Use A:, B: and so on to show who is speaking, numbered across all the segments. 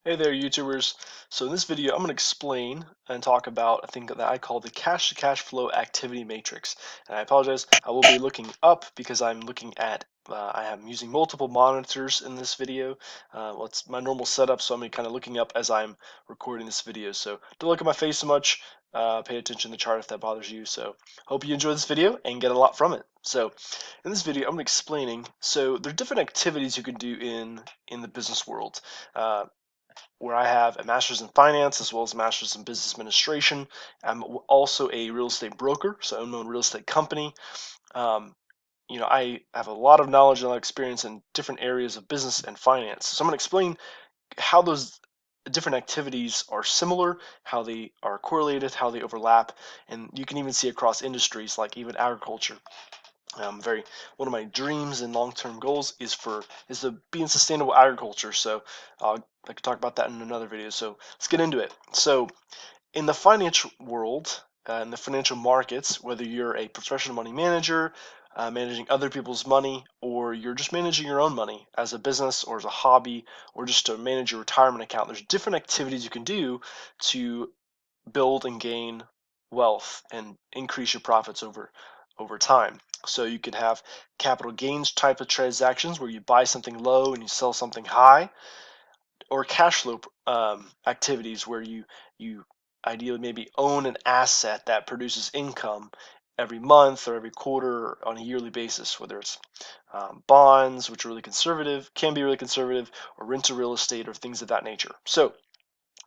A: Hey there, YouTubers. So in this video, I'm going to explain and talk about a thing that I call the cash-to-cash flow activity matrix. And I apologize, I will be looking up because I'm looking at, I am using multiple monitors in this video. Well, it's my normal setup, so I'm kind of looking up as I'm recording this video. So don't look at my face so much. Pay attention to the chart if that bothers you. So hope you enjoy this video and get a lot from it. So in this video, I'm explaining. So there are different activities you can do in the business world. Where I have a master's in finance as well as a master's in business administration. I'm also a real estate broker, so I own my own real estate company. Um, I have a lot of knowledge and a lot of experience in different areas of business and finance. So I'm going to explain how those different activities are similar, how they are correlated, how they overlap, and you can even see across industries like even agriculture. Very One of my dreams and long-term goals is to be in sustainable agriculture. So I could talk about that in another video. So let's get into it. So in the financial world, in the financial markets, whether you're a professional money manager, managing other people's money, or you're just managing your own money as a business or as a hobby, or just to manage your retirement account, there's different activities you can do to build and gain wealth and increase your profits over time. So you can have capital gains type of transactions where you buy something low and you sell something high, or cash flow activities where you ideally maybe own an asset that produces income every month or every quarter or on a yearly basis, whether it's bonds, which are really conservative, can be really conservative, or rental real estate or things of that nature. So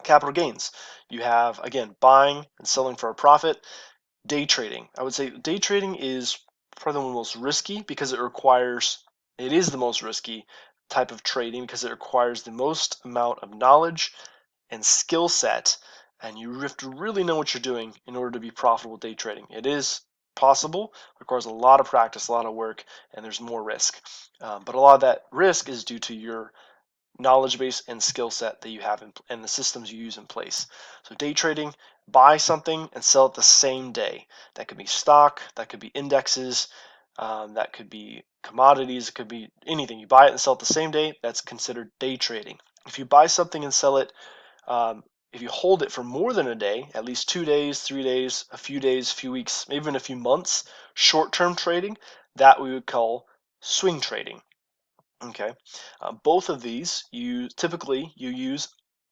A: capital gains, you have again buying and selling for a profit. Day trading, I would say day trading is probably the most risky because it is the most risky type of trading because it requires the most amount of knowledge and skill set, and you have to really know what you're doing in order to be profitable day trading. It is possible, requires a lot of practice, a lot of work, and there's more risk. But a lot of that risk is due to your knowledge base and skill set that you have and the systems you use in place. So day trading, buy something and sell it the same day. That could be stock, that could be indexes, that could be commodities, it could be anything. You buy it and sell it the same day, that's considered day trading. If you buy something and sell it, um, if you hold it for more than a day, at least 2 days, 3 days, a few weeks, maybe even a few months, short-term trading, that we would call swing trading. Okay, both of these you use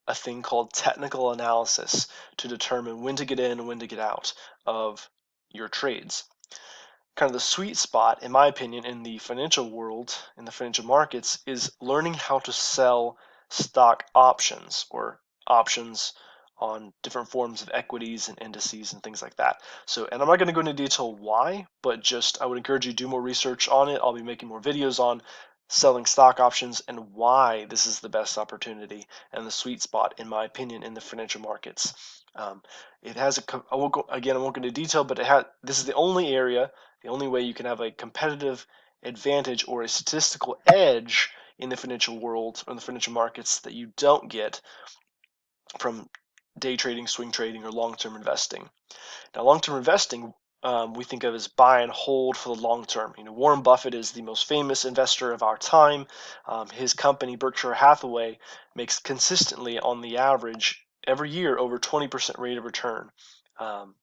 A: a thing called technical analysis to determine when to get in and when to get out of your trades. Kind of the sweet spot, in my opinion, in the financial world, in the financial markets, is learning how to sell stock options or options on different forms of equities and indices and things like that. So, and I'm not going to go into detail why, but just I would encourage you to do more research on it. I'll be making more videos on selling stock options and why this is the best opportunity and the sweet spot, in my opinion, in the financial markets. It has a, I won't go again. I won't go into detail, but this is the only area, the only way you can have a competitive advantage or a statistical edge in the financial world or in the financial markets that you don't get from day trading, swing trading, or long-term investing. Now, long-term investing we think of as buy and hold for the long term. Warren Buffett is the most famous investor of our time. His company, Berkshire Hathaway, makes consistently, on the average, every year over 20% rate of return. Um,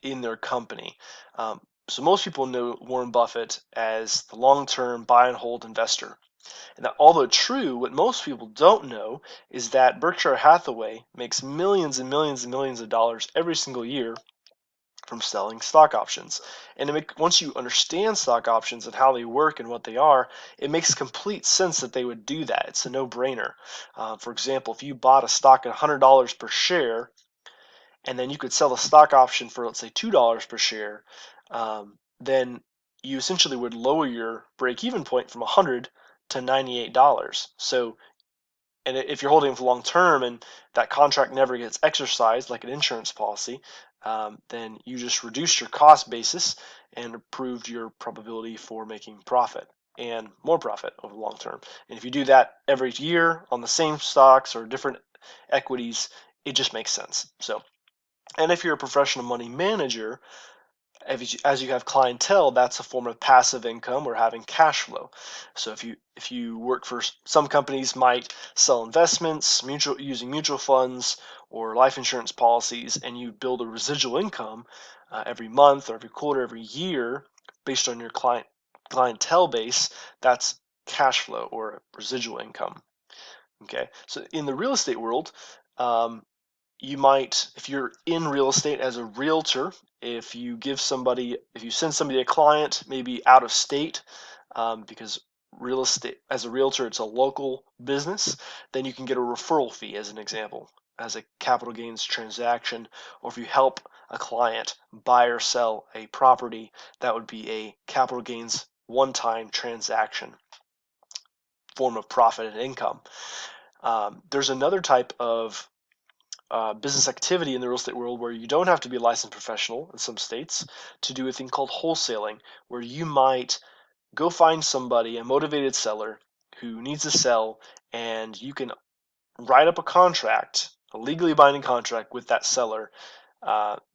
A: in their company. So most people know Warren Buffett as the long-term buy and hold investor. And that, although true, what most people don't know is that Berkshire Hathaway makes millions and millions and millions of dollars every single year from selling stock options. And once you understand stock options and how they work and what they are, it makes complete sense that they would do that. It's a no-brainer. For example, if you bought a stock at $100 per share, and then you could sell a stock option for, let's say, $2 per share, then you essentially would lower your break-even point from 100 to $98. So, and if you're holding them for long term and that contract never gets exercised, like an insurance policy, then you just reduced your cost basis and improved your probability for making profit and more profit over the long term. And if you do that every year on the same stocks or different equities, it just makes sense. So, and if you're a professional money manager, As you have clientele, that's a form of passive income or having cash flow. So if you work for some companies might sell investments, using mutual funds or life insurance policies, and you build a residual income every month or every quarter, every year based on your clientele base. That's cash flow or residual income. Okay, so in the real estate world, um, you might, if you're in real estate as a realtor, if you send somebody a client maybe out of state, because real estate as a realtor, it's a local business, then you can get a referral fee as an example, as a capital gains transaction. Or if you help a client buy or sell a property, that would be a capital gains one-time transaction form of profit and income. There's another type of business activity in the real estate world where you don't have to be a licensed professional in some states to do a thing called wholesaling, where you might go find somebody, a motivated seller who needs to sell, and you can write up a contract, a legally binding contract with that seller.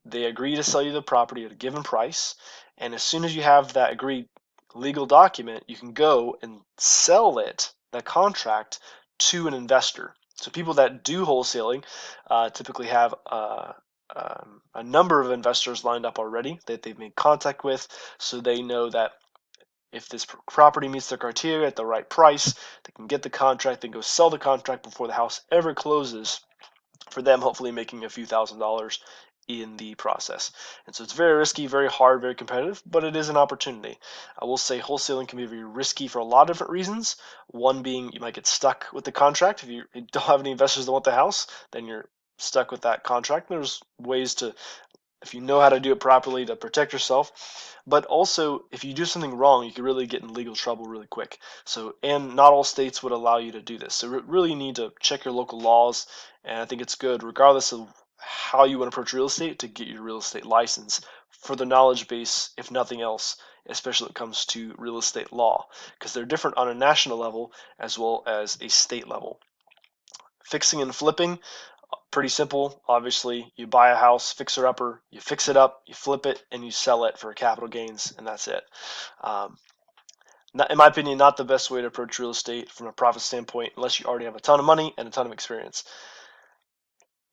A: They agree to sell you the property at a given price, and as soon as you have that agreed legal document, you can go and sell that contract, to an investor. So people that do wholesaling typically have a number of investors lined up already that they've made contact with, so they know that if this property meets their criteria at the right price, they can get the contract, then go sell the contract before the house ever closes, for them hopefully making a few $1,000s in the process. And so it's very risky, very hard, very competitive, but it is an opportunity. I will say wholesaling can be very risky for a lot of different reasons. One being you might get stuck with the contract. If you don't have any investors that want the house, then you're stuck with that contract. There's ways to, if you know how to do it properly, to protect yourself. But also, if you do something wrong, you can really get in legal trouble really quick. So, and not all states would allow you to do this. So, really you need to check your local laws. And I think it's good, regardless of how you want to approach real estate, to get your real estate license for the knowledge base, if nothing else, especially when it comes to real estate law, because they're different on a national level as well as a state level. Fixing and flipping, pretty simple. Obviously, you buy a house, fixer upper, you fix it up, you flip it, and you sell it for capital gains, and that's it. Um, in my opinion, not the best way to approach real estate from a profit standpoint, unless you already have a ton of money and a ton of experience.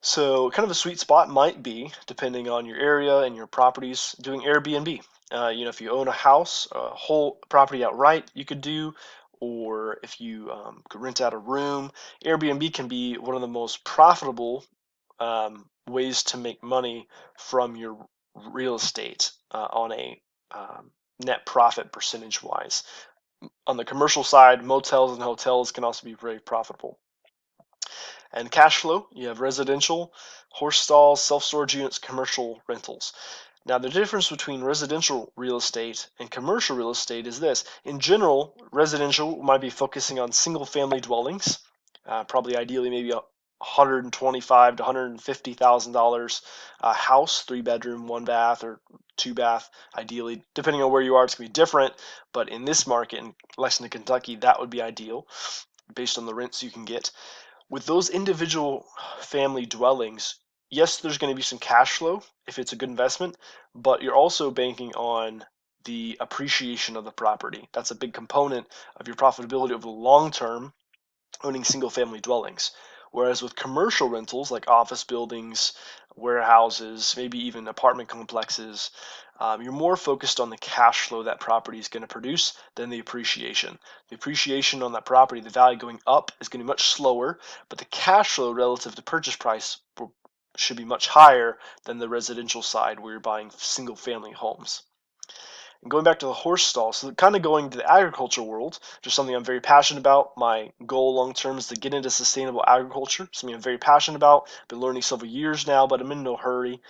A: So, kind of a sweet spot might be, depending on your area and your properties, doing Airbnb. If you own a house, a whole property outright, you could do, or if you could rent out a room, Airbnb can be one of the most profitable ways to make money from your real estate on a net profit percentage wise. On the commercial side, motels and hotels can also be very profitable. And cash flow, you have residential, horse stalls, self-storage units, commercial rentals. Now, the difference between residential real estate and commercial real estate is this. In general, residential might be focusing on single-family dwellings, probably ideally maybe 125 to $150,000 a house, 3 bedroom, 1 bath, or 2 bath, ideally. Depending on where you are, it's going to be different. But in this market in Lexington, Kentucky, that would be ideal based on the rents you can get. With those individual family dwellings, yes, there's going to be some cash flow if it's a good investment, but you're also banking on the appreciation of the property. That's a big component of your profitability over the long term, owning single family dwellings. Whereas with commercial rentals like office buildings, warehouses, maybe even apartment complexes, you're more focused on the cash flow that property is going to produce than the appreciation. The appreciation on that property, the value going up, is going to be much slower, but the cash flow relative to purchase price should be much higher than the residential side where you're buying single family homes. And going back to the horse stall, so kind of going to the agriculture world, just something I'm very passionate about. My goal long term is to get into sustainable agriculture, something I'm very passionate about. Been learning several years now, but I'm in no hurry.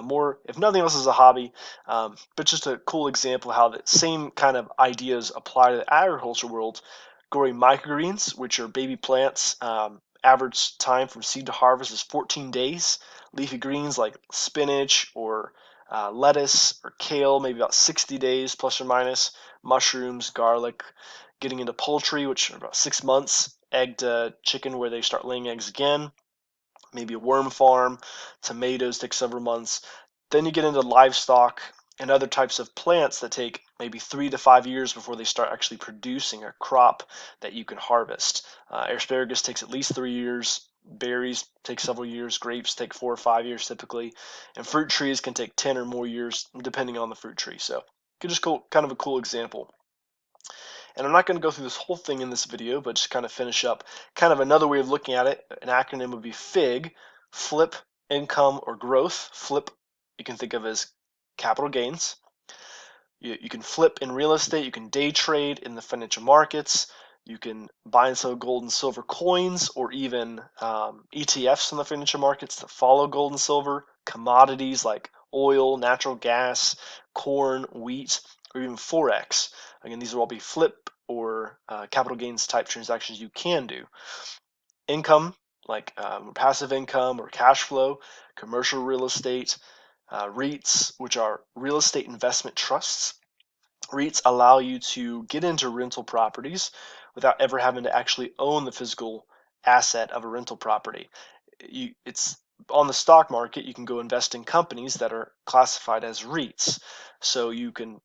A: More, if nothing else, as a hobby, but just a cool example of how the same kind of ideas apply to the agriculture world. Growing microgreens, which are baby plants. Average time from seed to harvest is 14 days. Leafy greens like spinach or lettuce or kale, maybe about 60 days plus or minus. Mushrooms, garlic. Getting into poultry, which are about 6 months. Egg to chicken, where they start laying eggs again. Maybe a worm farm. Tomatoes take several months. Then you get into livestock, and other types of plants that take maybe 3 to 5 years before they start actually producing a crop that you can harvest. Asparagus takes at least 3 years. Berries take several years. Grapes take 4 or 5 years typically, and fruit trees can take 10 or more years depending on the fruit tree. So, just kind of a cool example. And I'm not going to go through this whole thing in this video, but just kind of finish up. Kind of another way of looking at it, an acronym would be FIG, flip, income, or growth. Flip, you can think of as capital gains. You can flip in real estate, you can day trade in the financial markets, you can buy and sell gold and silver coins, or even ETFs in the financial markets that follow gold and silver, commodities like oil, natural gas, corn, wheat, or even Forex. Again, these will all be flip or capital gains type transactions you can do. Income, like passive income or cash flow, commercial real estate, REITs, which are real estate investment trusts. REITs allow you to get into rental properties without ever having to actually own the physical asset of a rental property. It's on the stock market. You can go invest in companies that are classified as REITs. So you can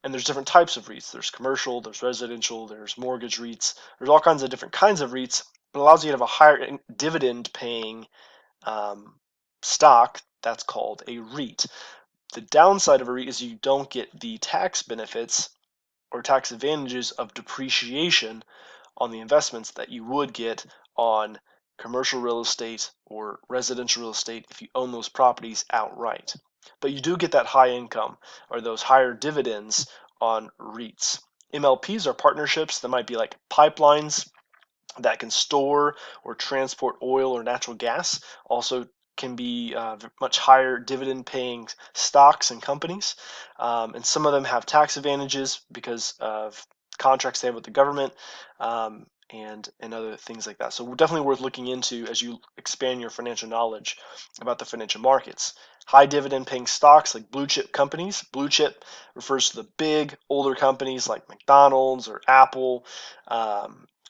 A: and there's different types of REITs. There's commercial, there's residential, there's mortgage REITs. There's all kinds of different kinds of REITs. But it allows you to have a higher dividend paying um, stock. That's called a REIT. The downside of a REIT is you don't get the tax benefits or tax advantages of depreciation on the investments that you would get on commercial real estate or residential real estate if you own those properties outright. But you do get that high income or those higher dividends on REITs. MLPs are partnerships that might be like pipelines that can store or transport oil or natural gas. Also can be much higher dividend paying stocks and companies. And some of them have tax advantages because of contracts they have with the government, and other things like that. So definitely worth looking into as you expand your financial knowledge about the financial markets. High dividend paying stocks like blue chip companies. Blue chip refers to the big older companies like McDonald's or Apple,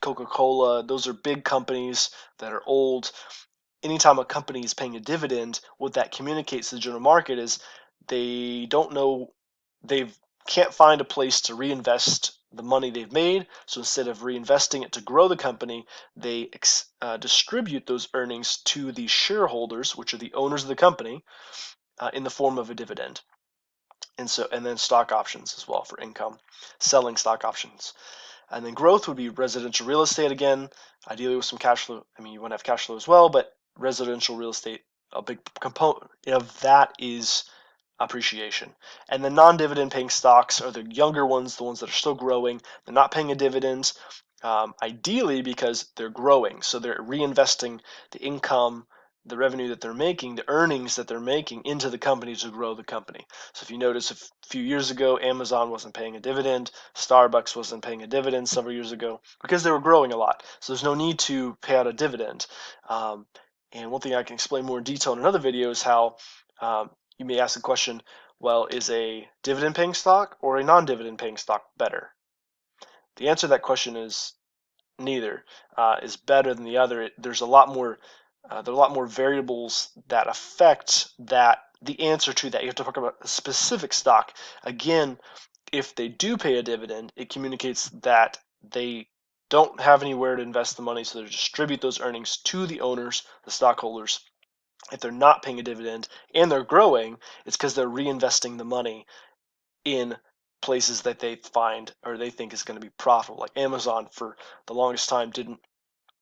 A: Coca-Cola. Those are big companies that are old. Anytime a company is paying a dividend, what that communicates to the general market is they don't know, they can't find a place to reinvest the money they've made. So instead of reinvesting it to grow the company, they distribute those earnings to the shareholders, which are the owners of the company, in the form of a dividend. And then stock options as well for income, selling stock options. And then growth would be residential real estate again, ideally with some cash flow. I mean, you want to have cash flow as well, but residential real estate, a big component of that is appreciation. And the non-dividend paying stocks are the younger ones, the ones that are still growing. They're not paying a dividend, ideally because they're growing. So they're reinvesting the income, the revenue that they're making, the earnings that they're making into the company to grow the company. So if you notice, a few years ago, Amazon wasn't paying a dividend, Starbucks wasn't paying a dividend several years ago because they were growing a lot. So there's no need to pay out a dividend. And one thing I can explain more in detail in another video is how you may ask the question, well, is a dividend paying stock or a non-dividend paying stock better? The answer to that question is neither is better than the other. There's a lot more there are a lot more variables that affect the answer to that. You have to talk about a specific stock. Again, if they do pay a dividend, it communicates that they don't have anywhere to invest the money, so they distribute those earnings to the owners, the stockholders. If they're not paying a dividend and they're growing, it's because they're reinvesting the money in places that they find or they think is going to be profitable. Like Amazon, for the longest time, didn't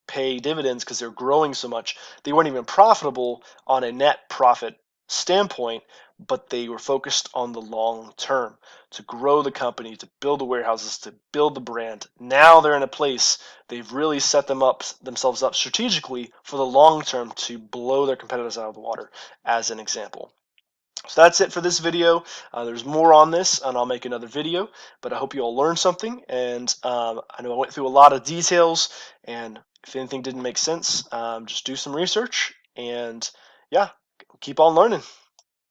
A: pay dividends because they're growing so much. They weren't even profitable on a net profit standpoint, but they were focused on the long term to grow the company, to build the warehouses, to build the brand. Now they're in a place they've really set themselves up strategically for the long term to blow their competitors out of the water, as an example. So that's it for this video. There's more on this, and I'll make another video, but I hope you all learned something. And I know I went through a lot of details, and if anything didn't make sense, just do some research, and yeah, keep on learning.